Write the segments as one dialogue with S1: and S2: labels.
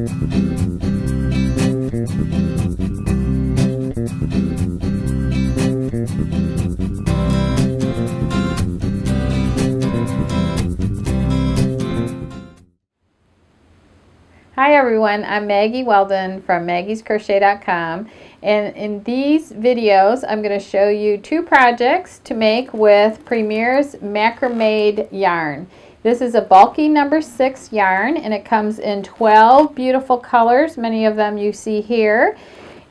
S1: Hi everyone, I'm Maggie Weldon from maggiescrochet.com, and in these videos I'm going to show you two projects to make with Premier's Macra-made yarn. This is a bulky number 6 yarn and it comes in 12 beautiful colors, many of them you see here.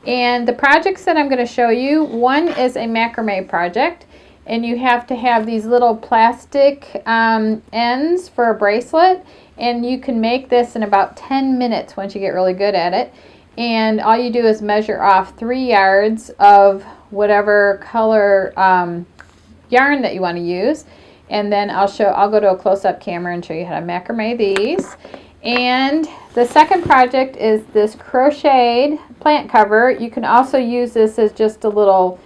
S1: And the projects that I'm going to show you, one is a macrame project, and you have to have these little plastic ends for a bracelet. And you can make this in about 10 minutes once you get really good at it. And all you do is measure off 3 yards of whatever color yarn that you want to use. And then I'll go to a close-up camera and show you how to macrame these. And the second project is this crocheted plant cover. You can also use this as just a little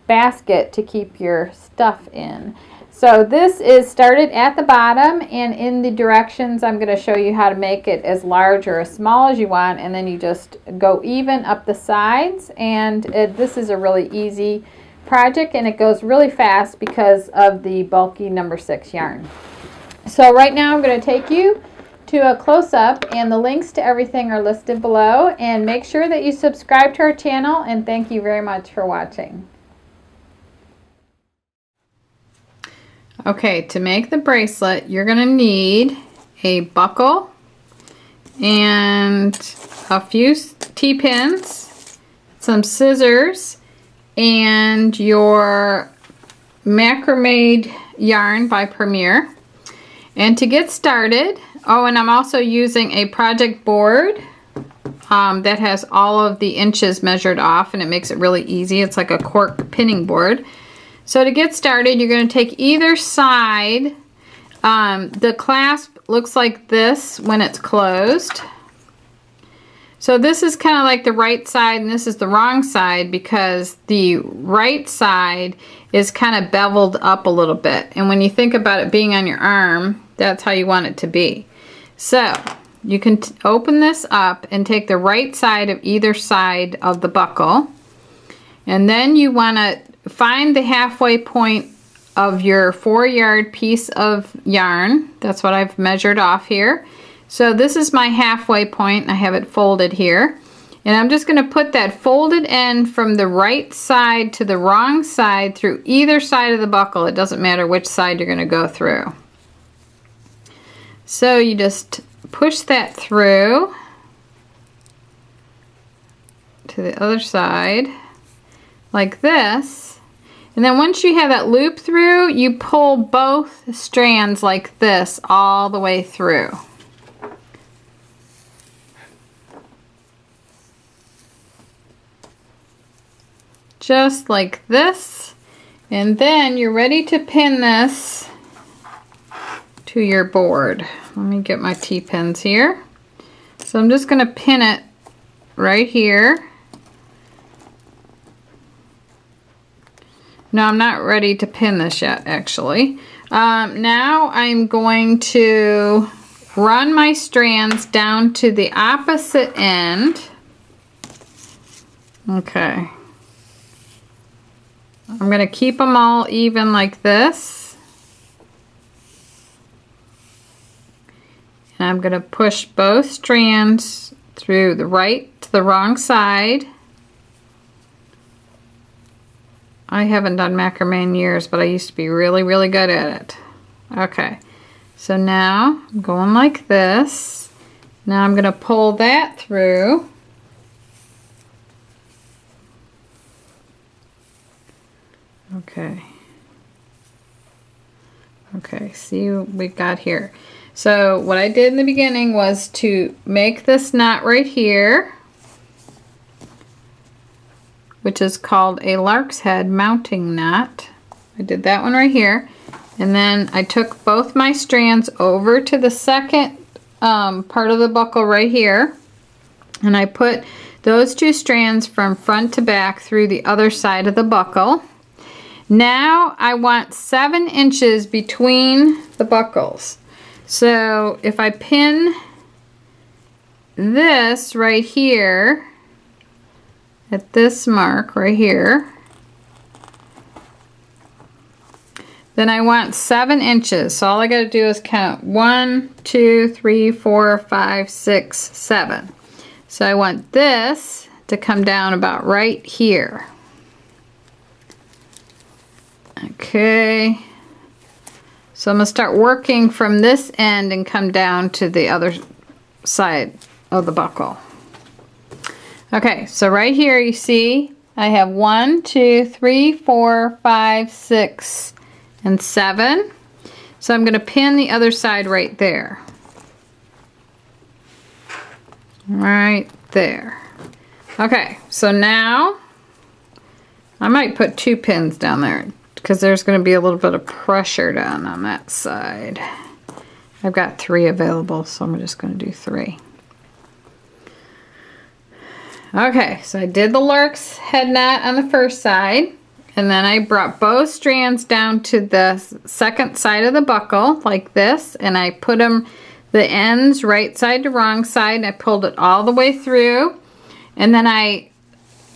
S1: basket to keep your stuff in. So this is started at the bottom, and in the directions I'm going to show you how to make it as large or as small as you want, and then you just go even up the sides. And this is a really easy project and it goes really fast because of the bulky number 6 yarn. So right now I'm going to take you to a close-up, and the links to everything are listed below, and make sure that you subscribe to our channel, and thank you very much for watching. Okay, to make the bracelet, you're going to need a buckle and a few T-pins, some scissors, and your Macra-made yarn by Premier. And to get started, oh, and I'm also using a project board that has all of the inches measured off, and it makes it really easy. It's like a cork pinning board. So to get started, you're going to take either side. The clasp looks like this when it's closed. So this is kind of like the right side, and this is the wrong side because the right side is kind of beveled up a little bit. And when you think about it being on your arm, that's how you want it to be. So you can open this up and take the right side of either side of the buckle. And then you want to find the halfway point of your 4-yard piece of yarn. That's what I've measured off here. So this is my halfway point, and I have it folded here. And I'm just going to put that folded end from the right side to the wrong side through either side of the buckle. It doesn't matter which side you're going to go through. So you just push that through to the other side like this. And then once you have that loop through, you pull both strands like this all the way through. Just like this. And then you're ready to pin this to your board. Let me get my T-pins here. So I'm just going to pin it right here. No, I'm not ready to pin this yet, actually. Now I'm going to run my strands down to the opposite end. Okay. I'm going to keep them all even like this. And I'm going to push both strands through the right to the wrong side. I haven't done macrame in years, but I used to be really, really good at it. Okay, so now I'm going like this. Now I'm going to pull that through. Okay. Okay, see what we got here. So what I did in the beginning was to make this knot right here, which is called a lark's head mounting knot. I did that one right here, and then I took both my strands over to the second part of the buckle right here, and I put those 2 strands from front to back through the other side of the buckle. Now I want 7 inches between the buckles. So if I pin this right here, at this mark right here, then I want 7 inches. So all I got to do is count 1, 2, 3, 4, 5, 6, 7. So I want this to come down about right here. Okay. So I'm going to start working from this end and come down to the other side of the buckle. Okay, so right here you see I have 1, 2, 3, 4, 5, 6, and 7. So I'm going to pin the other side right there. Right there. Okay, so now I might put 2 pins down there because there's going to be a little bit of pressure down on that side. I've got 3 available, so I'm just going to do 3. Okay, so I did the Lark's head knot on the first side, and then I brought both strands down to the second side of the buckle like this, and I put them, the ends right side to wrong side, and I pulled it all the way through, and then I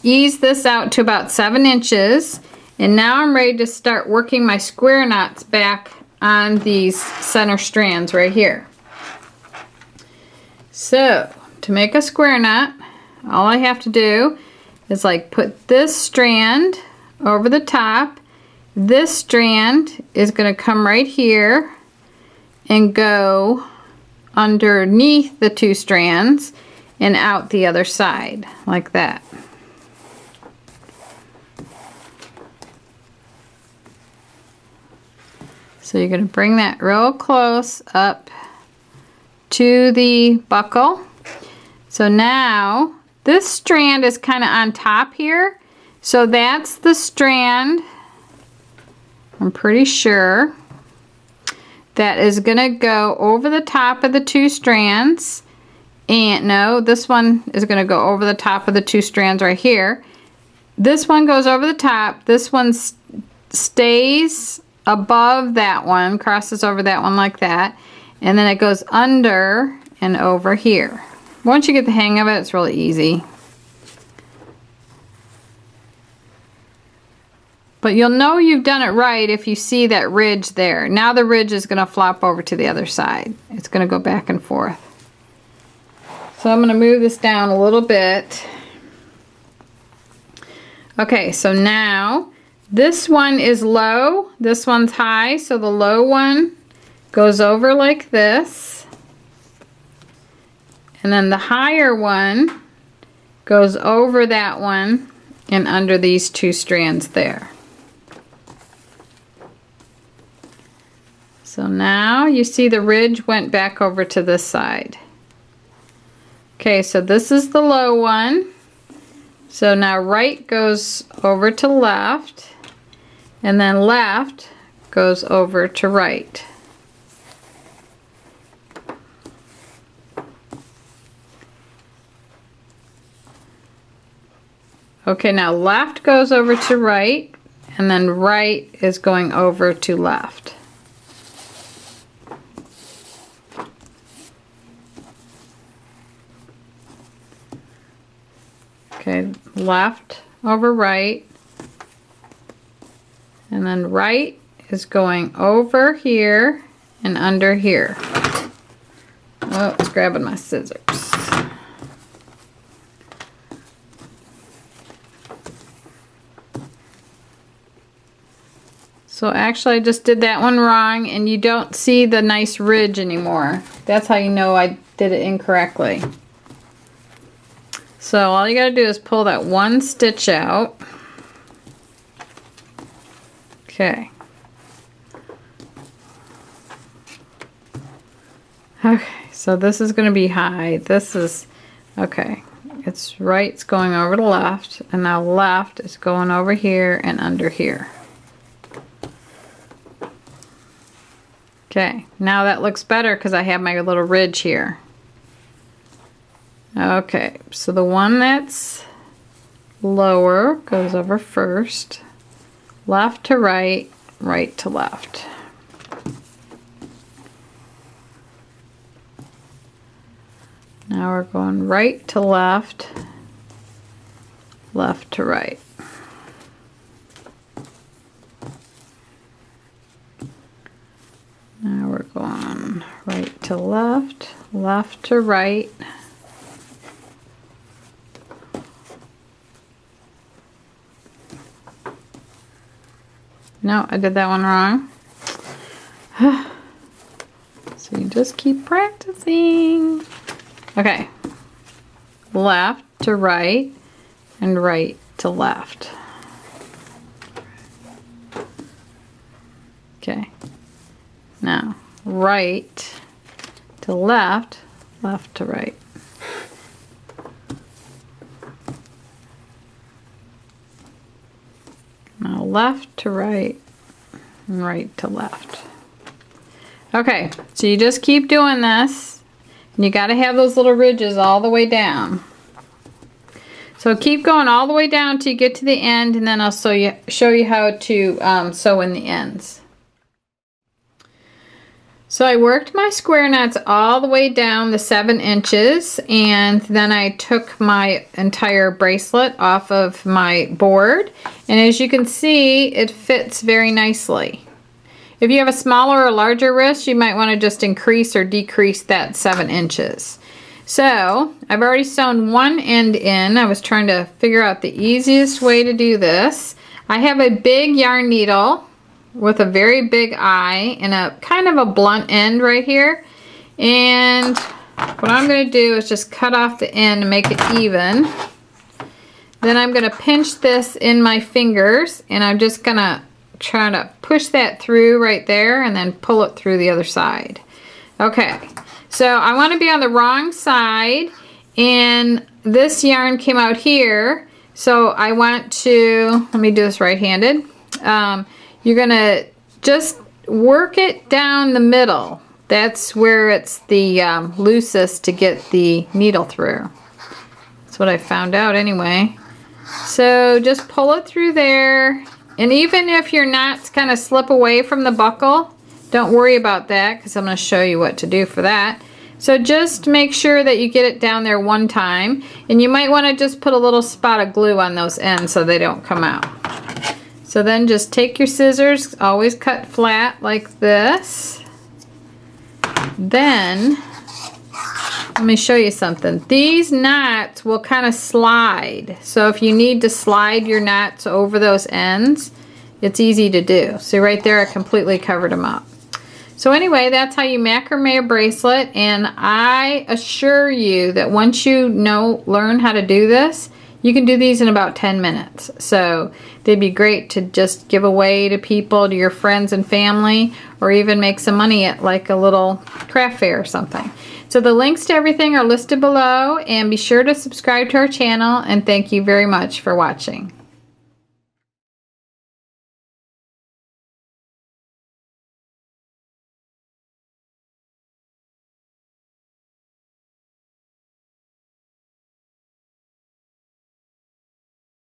S1: eased this out to about 7 inches, and now I'm ready to start working my square knots back on these center strands right here. So to make a square knot, all I have to do is like put this strand over the top. This strand is going to come right here and go underneath the 2 strands and out the other side like that. So you're going to bring that real close up to the buckle. So now this strand is kind of on top here. So that's the strand, I'm pretty sure, that is going to go over the top of the 2 strands. And no, this one is going to go over the top of the 2 strands right here. This one goes over the top. This one stays above that one, crosses over that one like that, and then it goes under and over here. Once you get the hang of it, it's really easy. But you'll know you've done it right if you see that ridge there. Now the ridge is going to flop over to the other side. It's going to go back and forth. So I'm going to move this down a little bit. Okay, so now this one is low, this one's high, so the low one goes over like this. And then the higher one goes over that one and under these 2 strands there. So now you see the ridge went back over to this side. Okay, so this is the low one. So now right goes over to left, and then left goes over to right. Okay, now left goes over to right, and then right is going over to left. Okay, left over right, and then right is going over here and under here. Oh, it's grabbing my scissors. So actually I just did that one wrong, and you don't see the nice ridge anymore. That's how you know I did it incorrectly. So all you gotta do is pull that one stitch out. Okay. Okay, so this is gonna be high. This is, okay, it's right's going over to left, and now left is going over here and under here. Okay, now that looks better because I have my little ridge here. Okay, so the one that's lower goes over first, left to right, right to left. Now we're going right to left, left to right. Now we're going right to left, left to right. No, I did that one wrong. So you just keep practicing. Okay. Left to right and right to left. Okay. Now, right to left, left to right. Now left to right and right to left. Okay, so you just keep doing this. And you got to have those little ridges all the way down. So keep going all the way down till you get to the end, and then I'll show you how to sew in the ends. So I worked my square knots all the way down the 7 inches, and then I took my entire bracelet off of my board, and as you can see, it fits very nicely. If you have a smaller or larger wrist, you might want to just increase or decrease that 7 inches. So I've already sewn one end in. I was trying to figure out the easiest way to do this. I have a big yarn needle with a very big eye and a kind of a blunt end right here, and what I'm going to do is just cut off the end to make it even. Then I'm going to pinch this in my fingers, and I'm just going to try to push that through right there and then pull it through the other side. Okay, so I want to be on the wrong side, and this yarn came out here, so I want to, let me do this right-handed. You're gonna just work it down the middle. That's where it's the loosest to get the needle through. That's what I found out anyway. So just pull it through there. And even if your knots kind of slip away from the buckle, don't worry about that, because I'm going to show you what to do for that. So just make sure that you get it down there one time. And you might want to just put a little spot of glue on those ends so they don't come out. So then just take your scissors, always cut flat like this. Then, let me show you something. These knots will kind of slide. So if you need to slide your knots over those ends, it's easy to do. So right there, I completely covered them up. So anyway, that's how you macrame a bracelet, and I assure you that once you learn how to do this, you can do these in about 10 minutes. So they'd be great to just give away to people, to your friends and family, or even make some money at like a little craft fair or something. So the links to everything are listed below, and be sure to subscribe to our channel, and thank you very much for watching.